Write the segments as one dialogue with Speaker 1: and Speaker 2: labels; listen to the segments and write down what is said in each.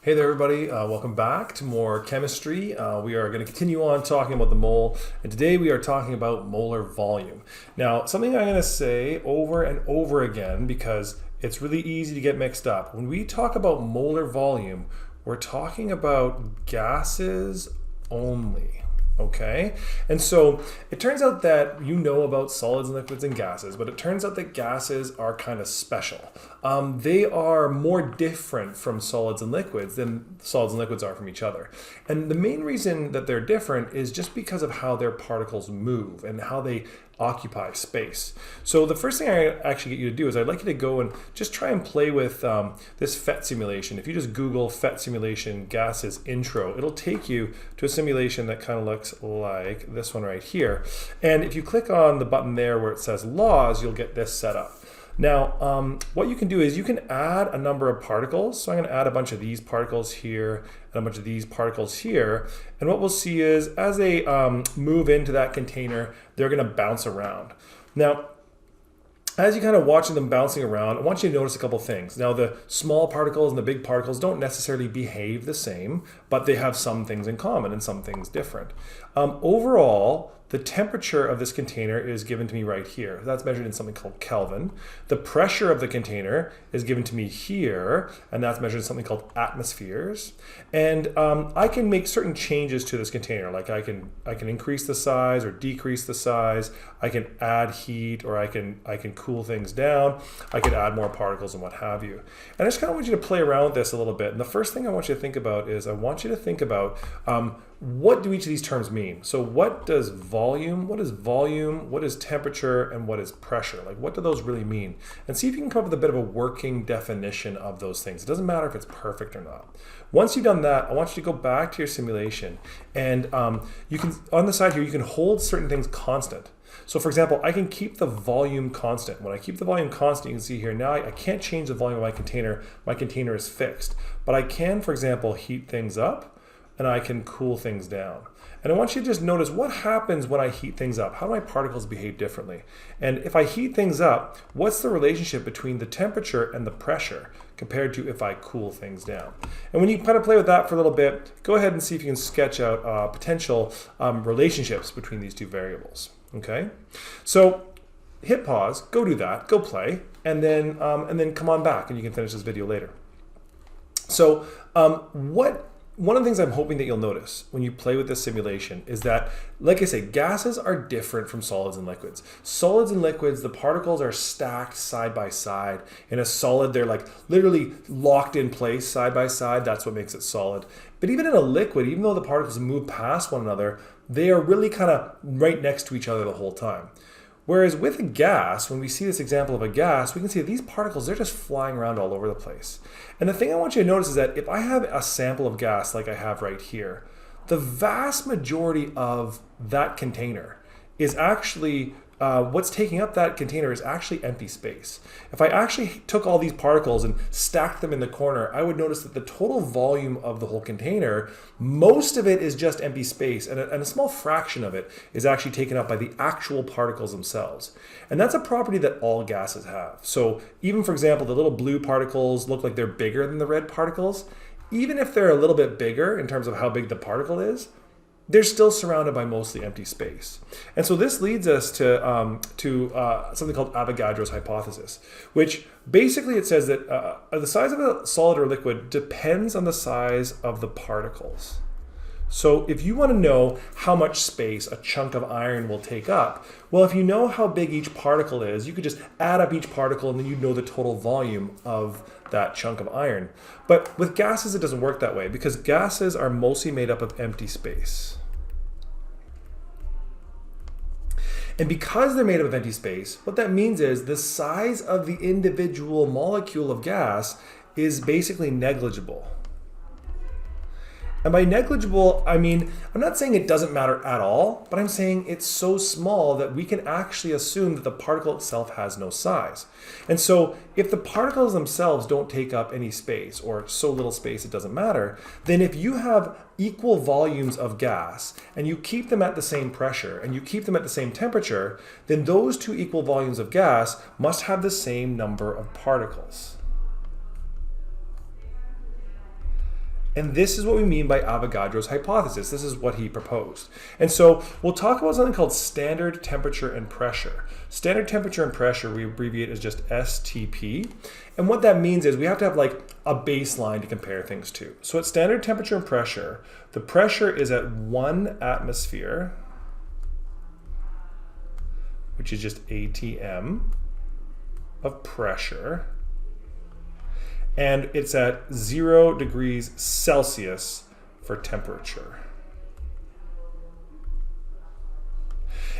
Speaker 1: Hey there everybody, welcome back to more chemistry. We are going to continue on talking about the mole, and today we are talking about molar volume. Now, something I'm going to say over and over again because it's really easy to get mixed up. When we talk about molar volume, we're talking about gases only. Okay, and so it turns out that you know about solids and liquids and gases, but it turns out that gases are kind of special. They are more different from solids and liquids than solids and liquids are from each other. And the main reason that they're different is just because of how their particles move and how they occupy space. So the first thing I actually get you to do is I'd like you to go and just try and play with this PhET simulation. If you just Google PhET simulation gases intro, it'll take you to a simulation that kind of looks like this one right here. And if you click on the button there where it says laws, you'll get this set up. Now, what you can do is you can add a number of particles. So I'm going to add a bunch of these particles here and a bunch of these particles here. And what we'll see is as they move into that container, they're going to bounce around. Now, as you kind of watching them bouncing around, I want you to notice a couple things. Now, the small particles and the big particles don't necessarily behave the same, but they have some things in common and some things different. Overall, the temperature of this container is given to me right here. That's measured in something called Kelvin. The pressure of the container is given to me here, and that's measured in something called atmospheres. And I can make certain changes to this container, like I can increase the size or decrease the size. I can add heat, or I can cool things down. I could add more particles and what have you. And I just kind of want you to play around with this a little bit. And the first thing I want you to think about is I want you to think about what do each of these terms mean? So what does volume, what is temperature, and what is pressure? Like, what do those really mean? And see if you can come up with a bit of a working definition of those things. It doesn't matter if it's perfect or not. Once you've done that, I want you to go back to your simulation, and you can, on the side here, you can hold certain things constant. So for example, I can keep the volume constant. When I keep the volume constant, you can see here, now I can't change the volume of my container. My container is fixed. But I can, for example, heat things up, and I can cool things down. And I want you to just notice what happens when I heat things up. How do my particles behave differently? And if I heat things up, what's the relationship between the temperature and the pressure compared to if I cool things down? And when you kind of play with that for a little bit, go ahead and see if you can sketch out potential relationships between these two variables. Okay? So hit pause, go do that, go play, and then come on back and you can finish this video later. So one of the things I'm hoping that you'll notice when you play with this simulation is that, like I say, gases are different from solids and liquids. Solids and liquids, the particles are stacked side by side. In a solid, they're like literally locked in place side by side. That's what makes it solid. But even in a liquid, even though the particles move past one another, they are really kind of right next to each other the whole time. Whereas with a gas, when we see this example of a gas, we can see that these particles, they're just flying around all over the place. And the thing I want you to notice is that if I have a sample of gas like I have right here, the vast majority of that container is actually, what's taking up that container is actually empty space. If I actually took all these particles and stacked them in the corner, I would notice that the total volume of the whole container, most of it is just empty space, and a small fraction of it is actually taken up by the actual particles themselves. And that's a property that all gases have. So even, for example, the little blue particles look like they're bigger than the red particles. Even if they're a little bit bigger in terms of how big the particle is, they're still surrounded by mostly empty space. And so this leads us to something called Avogadro's hypothesis, which basically it says that the size of a solid or liquid depends on the size of the particles. So if you want to know how much space a chunk of iron will take up, well, if you know how big each particle is, you could just add up each particle and then you'd know the total volume of that chunk of iron. But with gases, it doesn't work that way because gases are mostly made up of empty space. And because they're made up of empty space, what that means is the size of the individual molecule of gas is basically negligible. And by negligible, I mean, I'm not saying it doesn't matter at all, but I'm saying it's so small that we can actually assume that the particle itself has no size. And so if the particles themselves don't take up any space, or so little space it doesn't matter, then if you have equal volumes of gas and you keep them at the same pressure and you keep them at the same temperature, then those two equal volumes of gas must have the same number of particles. And this is what we mean by Avogadro's hypothesis. This is what he proposed. And so we'll talk about something called standard temperature and pressure. Standard temperature and pressure we abbreviate as just STP. And what that means is we have to have like a baseline to compare things to. So at standard temperature and pressure, the pressure is at 1 atmosphere, which is just ATM of pressure. And it's at 0 degrees Celsius for temperature.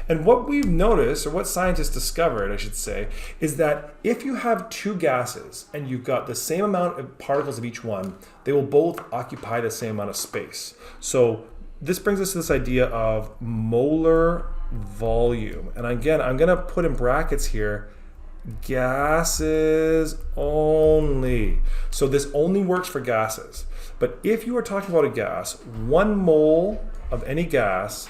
Speaker 1: And what we've noticed, or what scientists discovered, I should say, is that if you have two gases and you've got the same amount of particles of each one, they will both occupy the same amount of space. So this brings us to this idea of molar volume. And again, I'm going to put in brackets here, gases only. So this only works for gases. But if you are talking about a gas, 1 mole of any gas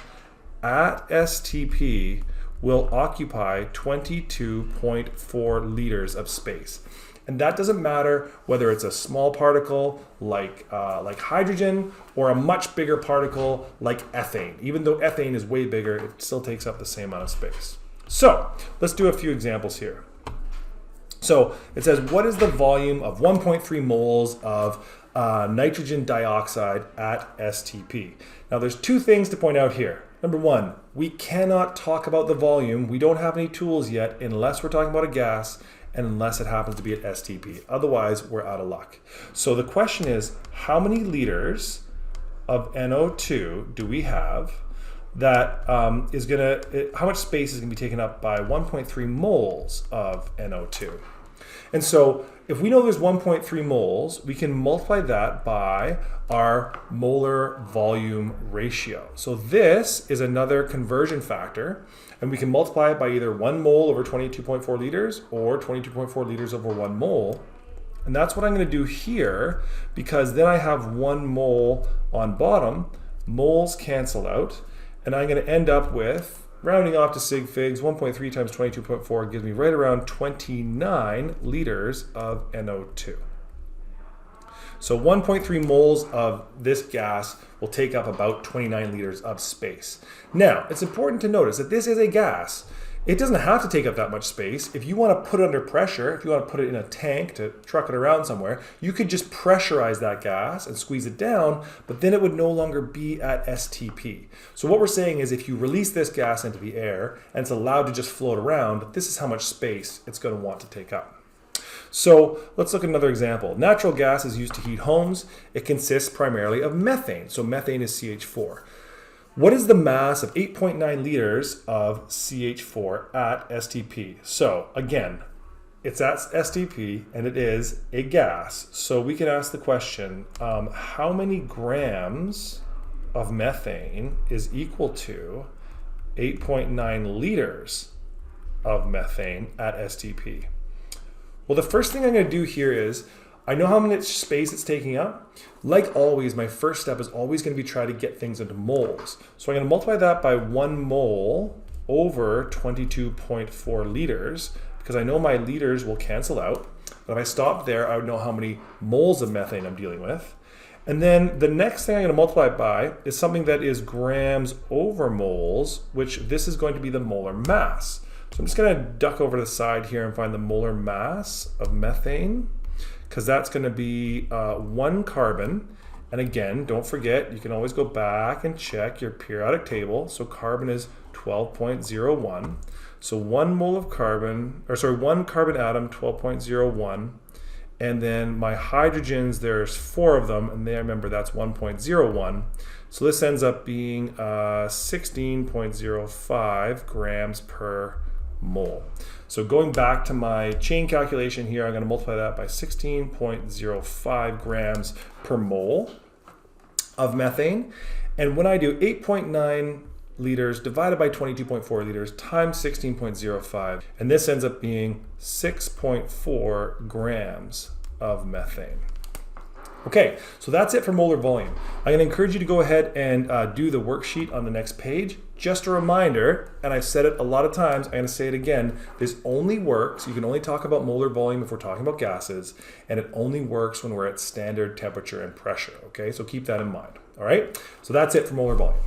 Speaker 1: at STP will occupy 22.4 liters of space. And that doesn't matter whether it's a small particle like hydrogen or a much bigger particle like ethane. Even though ethane is way bigger, it still takes up the same amount of space. So let's do a few examples here. So it says, what is the volume of 1.3 moles of nitrogen dioxide at STP? Now there's two things to point out here. Number one, we cannot talk about the volume. We don't have any tools yet unless we're talking about a gas and unless it happens to be at STP. Otherwise, we're out of luck. So the question is, how many liters of NO2 do we have that how much space is going to be taken up by 1.3 moles of NO2? And so if we know there's 1.3 moles, we can multiply that by our molar volume ratio. So this is another conversion factor, and we can multiply it by either 1 mole over 22.4 liters or 22.4 liters over 1 mole. And that's what I'm going to do here, because then I have 1 mole on bottom, moles cancel out, and I'm going to end up with, rounding off to sig figs, 1.3 times 22.4 gives me right around 29 liters of NO2. So 1.3 moles of this gas will take up about 29 liters of space. Now, it's important to notice that this is a gas. It doesn't have to take up that much space. If you want to put it under pressure, if you want to put it in a tank to truck it around somewhere, you could just pressurize that gas and squeeze it down, but then it would no longer be at STP. So what we're saying is if you release this gas into the air and it's allowed to just float around, this is how much space it's going to want to take up. So let's look at another example. Natural gas is used to heat homes. It consists primarily of methane. So methane is CH4. What is the mass of 8.9 liters of CH4 at STP? So again, it's at STP and it is a gas. So we can ask the question, how many grams of methane is equal to 8.9 liters of methane at STP? Well, the first thing I'm going to do here is, I know how much space it's taking up. Like always, my first step is always going to be try to get things into moles. So I'm going to multiply that by 1 mole over 22.4 liters, because I know my liters will cancel out. But if I stopped there, I would know how many moles of methane I'm dealing with. And then the next thing I'm going to multiply it by is something that is grams over moles, which this is going to be the molar mass. So I'm just going to duck over to the side here and find the molar mass of methane, because that's going to be 1 carbon. And again, don't forget, you can always go back and check your periodic table. So carbon is 12.01. So 1 mole of carbon, or sorry, 1 carbon atom, 12.01. And then my hydrogens, there's 4 of them, and there, remember, that's 1.01. So this ends up being 16.05 grams per mole. So going back to my chain calculation here, I'm going to multiply that by 16.05 grams per mole of methane. And when I do 8.9 liters divided by 22.4 liters times 16.05, and this ends up being 6.4 grams of methane. Okay, so that's it for molar volume. I'm going to encourage you to go ahead and do the worksheet on the next page. Just a reminder, and I've said it a lot of times, I'm going to say it again, this only works, you can only talk about molar volume if we're talking about gases, and it only works when we're at standard temperature and pressure, okay? So keep that in mind, all right? So that's it for molar volume.